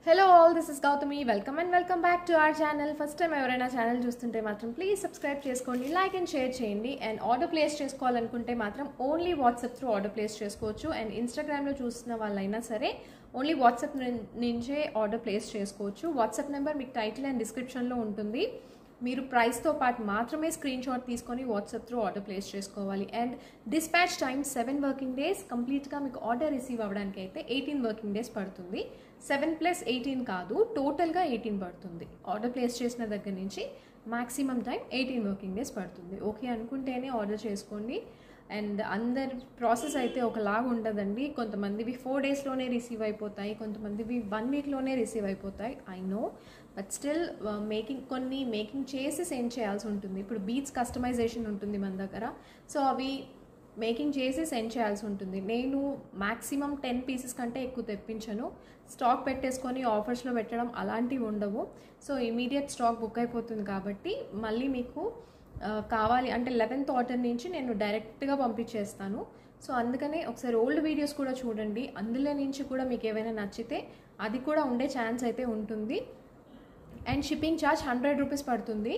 Hello all, this is Gautami. Welcome and welcome back to our channel. First time ఎవరైనా channel చూస్తుంటే మాత్రం please subscribe చేసుకోండి, like and share చేయండి. And order place చేసుకోవాలనుకుంటే మాత్రం only WhatsApp through order place చేసుకోవచ్చు. And ఇన్స్టాగ్రామ్లో చూస్తున్న వాళ్ళైనా సరే ఓన్లీ వాట్సాప్ నుంచే ఆర్డర్ ప్లేస్ చేసుకోవచ్చు. వాట్సాప్ నెంబర్ మీకు టైటిల్ అండ్ డిస్క్రిప్షన్లో ఉంటుంది. మీరు ప్రైస్తో పాటు మాత్రమే స్క్రీన్ షాట్ తీసుకొని వాట్సాప్ త్రూ ఆర్డర్ ప్లేస్ చేసుకోవాలి. And dispatch time 7 working days. కంప్లీట్గా మీకు ఆర్డర్ రిసీవ్ అవ్వడానికి అయితే 18 వర్కింగ్ డేస్ పడుతుంది. 7+18 కాదు, టోటల్గా 18 పడుతుంది. ఆర్డర్ ప్లేస్ చేసిన దగ్గర నుంచి మ్యాక్సిమం టైం 18 వర్కింగ్ డేస్ పడుతుంది. ఓకే అనుకుంటేనే ఆర్డర్ చేసుకోండి. అండ్ అందరి ప్రాసెస్ అయితే ఒకలాగా ఉండదండి. కొంతమందివి 4 డేస్లోనే రిసీవ్ అయిపోతాయి, కొంతమందివి 1 వీక్లోనే రిసీవ్ అయిపోతాయి. I know, but still making చేసి సెండ్ చేయాల్సి ఉంటుంది. ఇప్పుడు బీట్స్ కస్టమైజేషన్ ఉంటుంది మన దగ్గర, సో అవి మేకింగ్ చేసి సెండ్ చేయాల్సి ఉంటుంది. నేను మ్యాక్సిమం 10 పీసెస్ కంటే ఎక్కువ తెప్పించను. స్టాక్ పెట్టేసుకొని ఆఫర్స్లో పెట్టడం అలాంటివి ఉండవు. సో ఇమీడియట్ స్టాక్ బుక్ అయిపోతుంది కాబట్టి మళ్ళీ మీకు కావాలి అంటే 11th ఆర్డర్ నుంచి నేను డైరెక్ట్గా పంపించేస్తాను. సో అందుకనే ఒకసారి ఓల్డ్ వీడియోస్ కూడా చూడండి. అందులో నుంచి కూడా మీకు ఏమైనా నచ్చితే అది కూడా ఉండే ఛాన్స్ అయితే ఉంటుంది. అండ్ షిప్పింగ్ ఛార్జ్ 100 రూపీస్ పడుతుంది.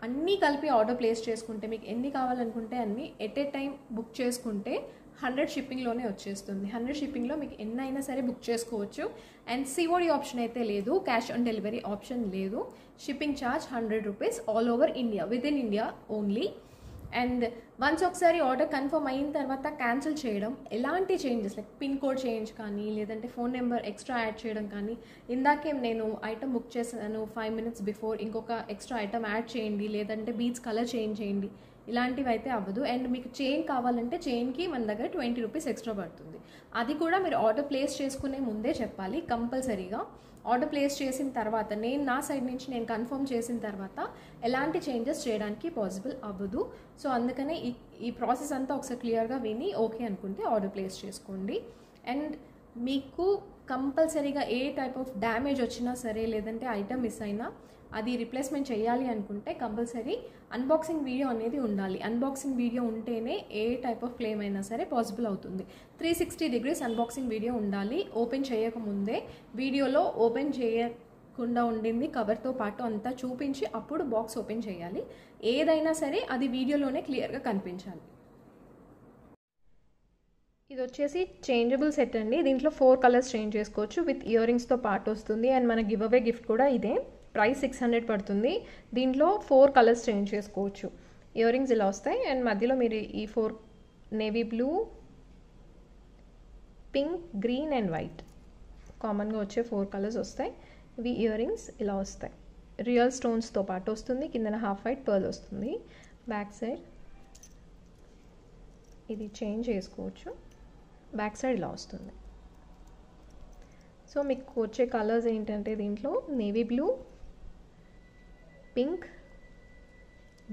అన్నీ కలిపి ఆర్డర్ ప్లేస్ చేసుకుంటే మీకు ఎన్ని కావాలనుకుంటే అన్నీ ఎట్ ఏ టైం బుక్ చేసుకుంటే 100 షిప్పింగ్లోనే వచ్చేస్తుంది. 100 షిప్పింగ్లో మీకు ఎన్నైనా సరే బుక్ చేసుకోవచ్చు. అండ్ సిఓడి ఆప్షన్ అయితే లేదు, క్యాష్ ఆన్ డెలివరీ ఆప్షన్ లేదు. Shipping charge 100 rupees all over India, with in India only. And once ఒకసారి ఆర్డర్ కన్ఫర్మ్ అయిన తర్వాత క్యాన్సిల్ చేయడం, ఎలాంటి changes like pin code change కానీ లేదంటే ఫోన్ నెంబర్ ఎక్స్ట్రా యాడ్ చేయడం కానీ, ఇందాకే నేను ఐటమ్ బుక్ చేశాను 5 minutes బిఫోర్ ఇంకొక ఎక్స్ట్రా ఐటమ్ యాడ్ చేయండి లేదంటే బీట్స్ కలర్ చేంజ్ చేయండి, ఇలాంటివి అయితే అవ్వదు. అండ్ మీకు చైన్ కావాలంటే చైన్కి మన దగ్గర 20 రూపీస్ ఎక్స్ట్రా పడుతుంది. అది కూడా మీరు ఆర్డర్ ప్లేస్ చేసుకునే ముందే చెప్పాలి కంపల్సరీగా. ఆర్డర్ ప్లేస్ చేసిన తర్వాత నేను నా సైడ్ నుంచి నేను కన్ఫర్మ్ చేసిన తర్వాత ఎలాంటి చేంజెస్ చేయడానికి పాసిబుల్ అవ్వదు. సో అందుకనే ఈ ప్రాసెస్ అంతా ఒకసారి క్లియర్గా విని ఓకే అనుకుంటే ఆర్డర్ ప్లేస్ చేసుకోండి. అండ్ మీకు కంపల్సరీగా ఏ టైప్ ఆఫ్ డ్యామేజ్ వచ్చినా సరే లేదంటే ఐటమ్ మిస్ అయినా అది రిప్లేస్మెంట్ చేయాలి అనుకుంటే కంపల్సరీ అన్బాక్సింగ్ వీడియో అనేది ఉండాలి. అన్బాక్సింగ్ వీడియో ఉంటేనే ఏ టైప్ ఆఫ్ క్లెయిమ్ అయినా సరే పాసిబుల్ అవుతుంది. 360 degrees అన్బాక్సింగ్ వీడియో ఉండాలి. ఓపెన్ చేయకముందే వీడియోలో ఓపెన్ చేయకుండా ఉండింది కవర్తో పాటు అంతా చూపించి అప్పుడు బాక్స్ ఓపెన్ చేయాలి. ఏదైనా సరే అది వీడియోలోనే క్లియర్గా కనిపించాలి. ఇది వచ్చేసి చేంజబుల్ సెట్ అండి. దీంట్లో 4 కలర్స్ చేంజ్ చేసుకోవచ్చు. విత్ ఇయర్ రింగ్స్తో పాటు వస్తుంది. అండ్ మన గివ్ అవే గిఫ్ట్ కూడా ఇదే. ప్రైస్ 600 పడుతుంది. దీంట్లో 4 కలర్స్ చేంజ్ చేసుకోవచ్చు. ఇయర్ రింగ్స్ ఇలా వస్తాయి అండ్ మధ్యలో మీరు ఈ 4 navy blue, pink, green and white కామన్గా వచ్చే 4 కలర్స్ వస్తాయి. ఇవి ఇయర్ రింగ్స్ ఇలా వస్తాయి. రియల్ స్టోన్స్తో పాటు వస్తుంది. కిందన హాఫ్ వైట్ పర్ల్ వస్తుంది. బ్యాక్ సైడ్ ఇది చేంజ్ చేసుకోవచ్చు. బ్యాక్ సైడ్ ఇలా వస్తుంది. సో మీకు వచ్చే కలర్స్ ఏంటంటే దీంట్లో navy blue, pink,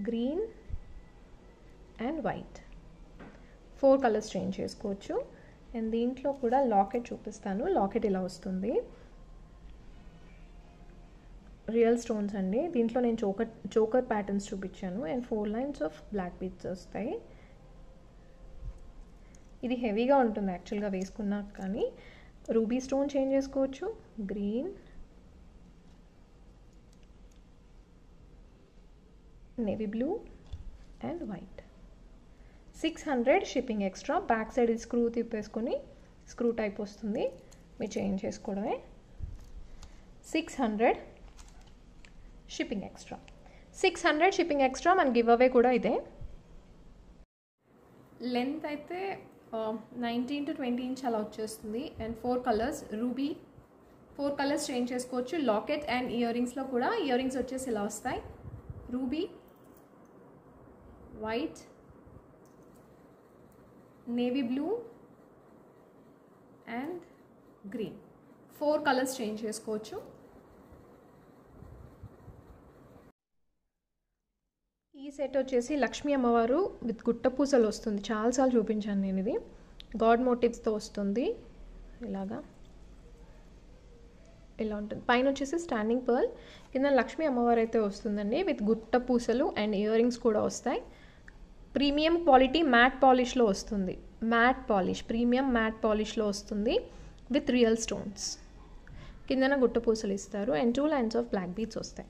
green and white 4 colours change చేసుకోవచ్చు. అండ్ దీంట్లో కూడా లాకెట్ చూపిస్తాను. లాకెట్ ఇలా వస్తుంది. రియల్ స్టోన్స్ అండి. దీంట్లో నేను చోకర్ ప్యాటర్న్స్ చూపించాను. And 4 lines of black beads వస్తాయి. ఇది హెవీగా ఉంటుంది యాక్చువల్గా వేసుకున్నాక, కానీ రూబీ స్టోన్ చేంజ్ చేసుకోవచ్చు. Green, navy blue and white. 600 shipping extra. Back side screw తిప్పేసుకొని స్క్రూ టైప్ వస్తుంది, మీరు చేంజ్ చేసుకోవడమే. 600 షిప్పింగ్ ఎక్స్ట్రా. 600 shipping extra. మన గివ్ అవే కూడా ఇదే. లెంత్ అయితే 19 to 20 inch అలా వచ్చేస్తుంది. And 4 colours ruby, 4 colours change చేసుకోవచ్చు. లాకెట్ అండ్ ఇయర్ రింగ్స్లో కూడా ఇయర్ రింగ్స్ వచ్చేసి ఇలా వస్తాయి. Ruby, white, navy blue and green 4 colours change చేసుకోవచ్చు. ఈ సెట్ వచ్చేసి లక్ష్మీ అమ్మవారు విత్ గుట్టపూసలు వస్తుంది. చాలాసార్లు చూపించాను నేను. ఇది గాడ్ మోటివ్స్తో వస్తుంది. ఇలాగా ఇలా ఉంటుంది. పైన వచ్చేసి స్టాండింగ్ పర్ల్, కింద లక్ష్మీ అమ్మవారు అయితే వస్తుందండి విత్ గుట్టపూసలు అండ్ ఇయర్ రింగ్స్ కూడా వస్తాయి. ప్రీమియం క్వాలిటీ మ్యాట్ పాలిష్లో వస్తుంది. మ్యాట్ పాలిష్, ప్రీమియం మ్యాట్ పాలిష్లో వస్తుంది విత్ రియల్ స్టోన్స్. కిందన గుట్ట పూసలు ఇస్తారు and 2 lines of black beads వస్తాయి.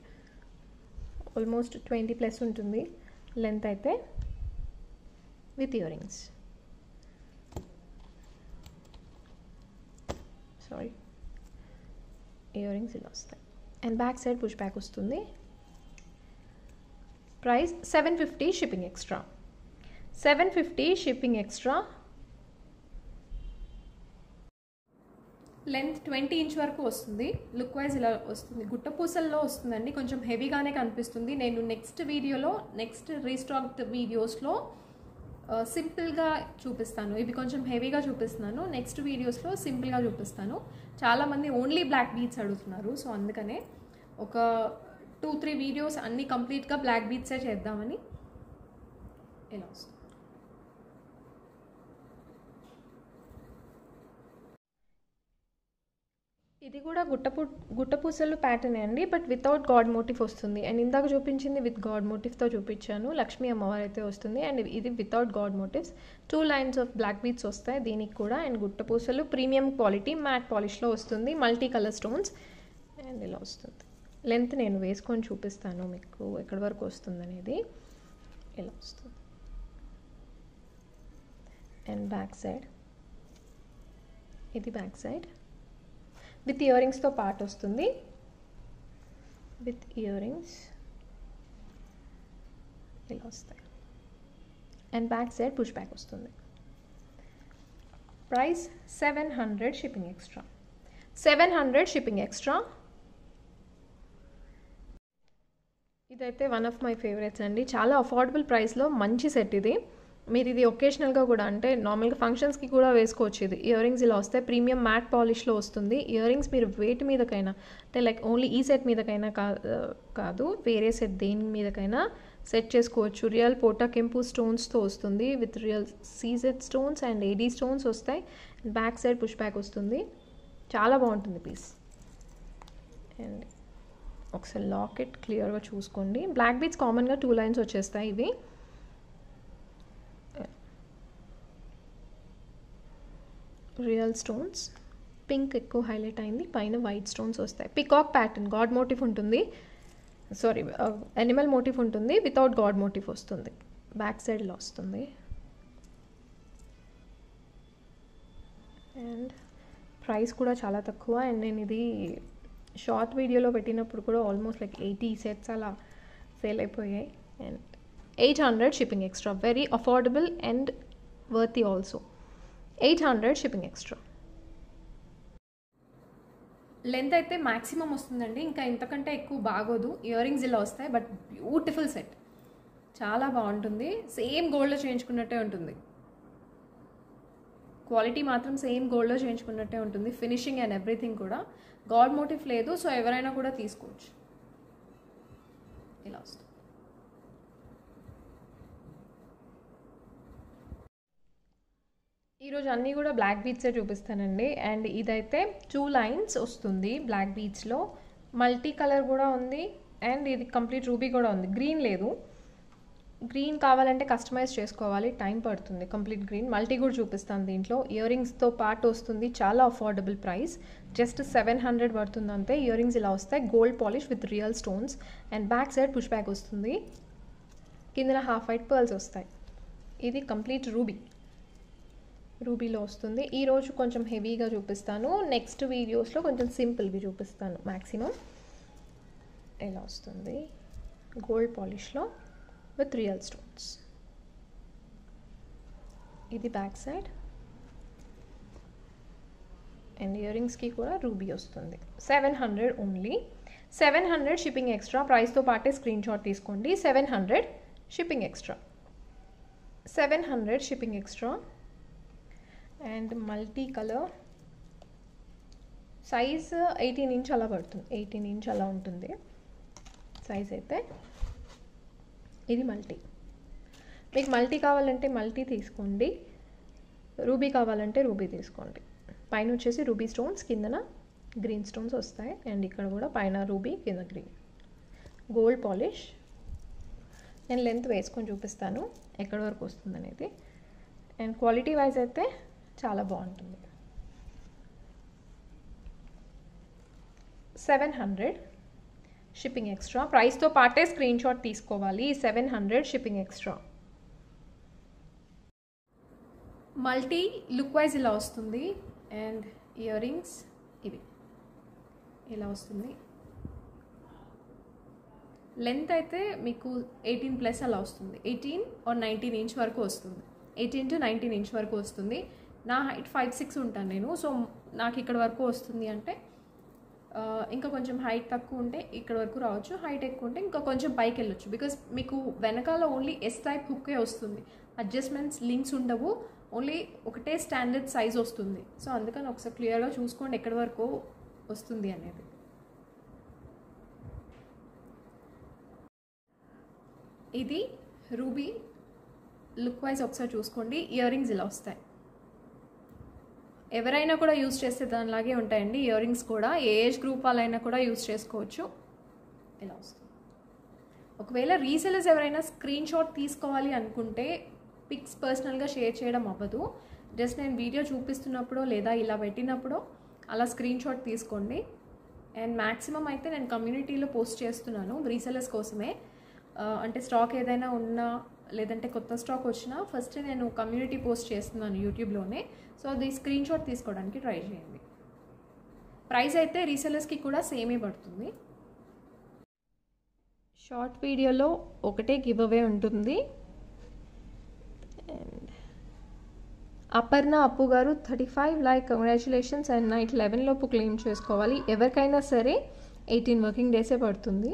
ఆల్మోస్ట్ 20+ ఉంటుంది లెంత్ అయితే, with ear rings. Sorry, ear rings ఇలా వస్తాయి and back side push back వస్తుంది. Price 750 shipping extra. 750 shipping extra. Length 20 inch వరకు వస్తుంది. లుక్ వైజ్ ఇలా వస్తుంది. గుట్ట పూసల్లో వస్తుందండి. కొంచెం హెవీగానే కనిపిస్తుంది. నేను నెక్స్ట్ రీస్టాక్డ్ వీడియోస్లో సింపుల్గా చూపిస్తాను. ఇవి కొంచెం హెవీగా చూపిస్తున్నాను. నెక్స్ట్ వీడియోస్లో సింపుల్గా చూపిస్తాను. చాలామంది ఓన్లీ బ్లాక్ బీడ్స్ అడుగుతున్నారు. సో అందుకనే ఒక 2-3 వీడియోస్ అన్నీ కంప్లీట్గా బ్లాక్ బీడ్సే చేద్దామని ఇలా వస్తుంది. ఇది కూడా గుట్ట పూసలు ప్యాటర్న్ అండి, బట్ వితౌట్ గాడ్ మోటివ్ వస్తుంది. అండ్ ఇందాక చూపించింది విత్ గాడ్ మోటివ్తో చూపించాను. లక్ష్మీ అమ్మవారు అయితే వస్తుంది. అండ్ ఇది without god motives. 2 lines of black beads వస్తాయి దీనికి కూడా. అండ్ గుట్ట పూసలు ప్రీమియం క్వాలిటీ మ్యాట్ పాలిష్లో వస్తుంది. మల్టీ కలర్ స్టోన్స్ అండ్ ఇలా వస్తుంది. లెంత్ నేను వేసుకొని చూపిస్తాను మీకు ఎక్కడి వరకు వస్తుంది అనేది. ఇలా వస్తుంది. అండ్ బ్యాక్ సైడ్, ఇది బ్యాక్ సైడ్ విత్ ఇయర్ రింగ్స్తో పాటు వస్తుంది. విత్ ఇయర్ రింగ్స్ ఇలా వస్తాయి and back side push back వస్తుంది. Price 700 shipping extra. 700 shipping extra. ఇదైతే వన్ ఆఫ్ మై ఫేవరెట్స్ అండి. చాలా అఫోర్డబుల్ ప్రైస్లో మంచి సెట్ ఇది. మీరు ఇది ఒకేషనల్గా కూడా, అంటే నార్మల్గా ఫంక్షన్స్కి కూడా వేసుకోవచ్చు. ఇది ఇయర్ రింగ్స్ ఇలా వస్తాయి. ప్రీమియం మ్యాట్ పాలిష్లో వస్తుంది. ఇయర్ రింగ్స్ మీరు వేటి మీదకైనా, అంటే లైక్ ఓన్లీ ఈ సెట్ మీదకైనా కాదు, వేరే సెట్ దేని మీదకైనా సెట్ చేసుకోవచ్చు. రియల్ పోటా కెంపు స్టోన్స్తో వస్తుంది. With real CZ stones and AD stones వస్తాయి. బ్యాక్ సైడ్ పుష్ బ్యాక్ వస్తుంది. చాలా బాగుంటుంది పీస్. అండ్ ఒకసారి లాకెట్ క్లియర్గా చూసుకోండి. బ్లాక్ బీడ్స్ కామన్గా 2 లైన్స్ వచ్చేస్తాయి. ఇవి రియల్ స్టోన్స్. పింక్ ఎక్కువ హైలైట్ అయింది. పైన వైట్ స్టోన్స్ వస్తాయి. పికాక్ ప్యాటర్న్, గాడ్ మోటివ్ ఉంటుంది. సారీ, యానిమల్ మోటివ్ ఉంటుంది. వితౌట్ గాడ్ మోటివ్ వస్తుంది. బ్యాక్ సైడ్లో వస్తుంది. అండ్ ప్రైస్ కూడా చాలా తక్కువ. అండ్ నేను ఇది షార్ట్ వీడియోలో పెట్టినప్పుడు కూడా ఆల్మోస్ట్ లైక్ 80 సెట్స్ అలా సేల్ అయిపోయాయి. And 800 shipping extra. Very affordable and worthy also. 800 shipping extra. Length అయితే మ్యాక్సిమం వస్తుందండి. ఇంకా ఇంతకంటే ఎక్కువ బాగోదు. ఇయర్ రింగ్స్ ఇలా వస్తాయి. బట్ బ్యూటిఫుల్ సెట్, చాలా బాగుంటుంది. సేమ్ గోల్డ్లో చేయించుకున్నట్టే ఉంటుంది. క్వాలిటీ మాత్రం సేమ్ గోల్డ్లో చేయించుకున్నట్టే ఉంటుంది. ఫినిషింగ్ అండ్ ఎవ్రీథింగ్ కూడా. గాడ్ మోటివ్ లేదు, సో ఎవరైనా కూడా తీసుకోవచ్చు. ఇలా వస్తుంది. ఈరోజు అన్నీ కూడా బ్లాక్ బీడ్సే చూపిస్తానండి. అండ్ ఇదైతే 2 లైన్స్ వస్తుంది బ్లాక్ బీడ్స్లో. మల్టీ కలర్ కూడా ఉంది. అండ్ ఇది కంప్లీట్ రూబీ కూడా ఉంది. గ్రీన్ లేదు. గ్రీన్ కావాలంటే కస్టమైజ్ చేసుకోవాలి, టైం పడుతుంది. Complete green. మల్టీ కూడా చూపిస్తాను దీంట్లో. ఇయర్ రింగ్స్తో పాటు వస్తుంది. చాలా అఫోర్డబుల్ ప్రైస్. జస్ట్ 700 పడుతుంది అంతే. ఇయర్ రింగ్స్ ఇలా వస్తాయి. Gold polish with real stones. And back side push back వస్తుంది. కిందన హాఫ్ వైట్ పర్ల్స్ వస్తాయి. ఇది కంప్లీట్ రూబీలో వస్తుంది. ఈరోజు కొంచెం హెవీగా చూపిస్తాను. నెక్స్ట్ వీడియోస్లో కొంచెం సింపుల్వి చూపిస్తాను మ్యాక్సిమం. ఇలా వస్తుంది. గోల్డ్ పాలిష్లో విత్ రియల్ స్టోన్స్. ఇది బ్యాక్ సైడ్. అండ్ ఇయర్ రింగ్స్కి కూడా రూబీ వస్తుంది. 700 ఓన్లీ. 700 shipping extra. ప్రైస్తో పాటే స్క్రీన్ షాట్ తీసుకోండి. 700 shipping extra. 700 shipping extra. And multi colour. Size 18 inch అలా పడుతుంది. 18 ఇంచ్ అలా ఉంటుంది సైజ్ అయితే. ఇది మల్టీ. మీకు మల్టీ కావాలంటే మల్టీ తీసుకోండి. రూబీ కావాలంటే రూబీ తీసుకోండి. పైన వచ్చేసి రూబీ స్టోన్స్, కిందన గ్రీన్ స్టోన్స్ వస్తాయి. అండ్ ఇక్కడ కూడా పైన రూబీ, కింద గ్రీన్. Gold polish. నేను లెంత్ వేసుకొని చూపిస్తాను ఎక్కడి వరకు వస్తుంది అనేది. అండ్ క్వాలిటీ వైజ్ అయితే చాలా బాగుంటుంది. 700 షిప్పింగ్ ఎక్స్ట్రా. ప్రైస్తో పాటే స్క్రీన్ షాట్ తీసుకోవాలి. 700 shipping extra. Multi look wise ఇలా వస్తుంది. అండ్ ఇయర్ రింగ్స్ ఇవి ఇలా వస్తుంది. లెంత్ అయితే మీకు 18+ అలా వస్తుంది. 18 or 19 ఇంచ్ వరకు వస్తుంది. 18 to 19 ఇంచ్ వరకు వస్తుంది. నా హైట్ 5'6" ఉంటాను నేను. సో నాకు ఇక్కడ వరకు వస్తుంది అంటే ఇంకా కొంచెం హైట్ తక్కువ ఉంటే ఇక్కడ వరకు రావచ్చు. హైట్ ఎక్కువ ఉంటే ఇంకా కొంచెం పైకి వెళ్ళొచ్చు. బికాస్ మీకు వెనకాల ఓన్లీ ఎస్ టైప్ హుక్కే వస్తుంది. అడ్జస్ట్మెంట్స్ లింక్స్ ఉండవు. ఓన్లీ ఒకటే స్టాండర్డ్ సైజ్ వస్తుంది. సో అందుకని ఒకసారి క్లియర్గా చూసుకోండి ఎక్కడి వరకు వస్తుంది అనేది. ఇది రూబీ లుక్ వైజ్ ఒకసారి చూసుకోండి. ఇయర్ రింగ్స్ ఇలా వస్తాయి. ఎవరైనా కూడా యూజ్ చేసే దానిలాగే ఉంటాయండి ఇయర్ రింగ్స్ కూడా. ఏ ఏజ్ గ్రూప్ వాళ్ళైనా కూడా యూజ్ చేసుకోవచ్చు. ఇలా వస్తుంది. ఒకవేళ రీసెలర్స్ ఎవరైనా స్క్రీన్ షాట్ తీసుకోవాలి అనుకుంటే పిక్స్ పర్సనల్గా షేర్ చేయడం అవ్వదు. జస్ట్ నేను వీడియో చూపిస్తున్నప్పుడు లేదా ఇలా పెట్టినప్పుడు అలా స్క్రీన్ షాట్ తీసుకోండి. అండ్ మ్యాక్సిమం అయితే నేను కమ్యూనిటీలో పోస్ట్ చేస్తున్నాను రీసెలర్స్ కోసమే. అంటే స్టాక్ ఏదైనా ఉన్నా లేదంటే కొత్త స్టాక్ వచ్చినా ఫస్ట్ నేను కమ్యూనిటీ పోస్ట్ చేస్తున్నాను యూట్యూబ్లోనే. సో అది స్క్రీన్ షాట్ తీసుకోవడానికి ట్రై చేయండి. ప్రైస్ అయితే రీసెలర్స్కి కూడా సేమే పడుతుంది. షార్ట్ వీడియోలో ఒకటే గివ్ అవే ఉంటుంది. అండ్ అపర్ణ అప్పు గారు 35 లైక్ కంగ్రాచులేషన్స్. అండ్ నైట్ 11 లోపు క్లెయిమ్ చేసుకోవాలి. ఎవరికైనా సరే 18 వర్కింగ్ డేసే పడుతుంది.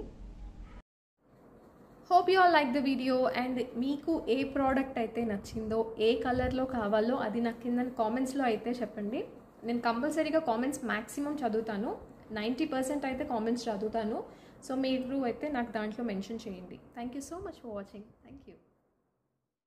Hope you all like the video. And మీకు ఏ ప్రోడక్ట్ అయితే నచ్చిందో ఏ కలర్లో కావాలో అది నాకు కింద కామెంట్స్లో అయితే చెప్పండి. నేను కంపల్సరీగా కామెంట్స్ మ్యాక్సిమం చదువుతాను. 90% అయితే కామెంట్స్ చదువుతాను. సో మీరు అయితే నాకు దాంట్లో మెన్షన్ చేయండి. Thank you so much for watching. Thank you.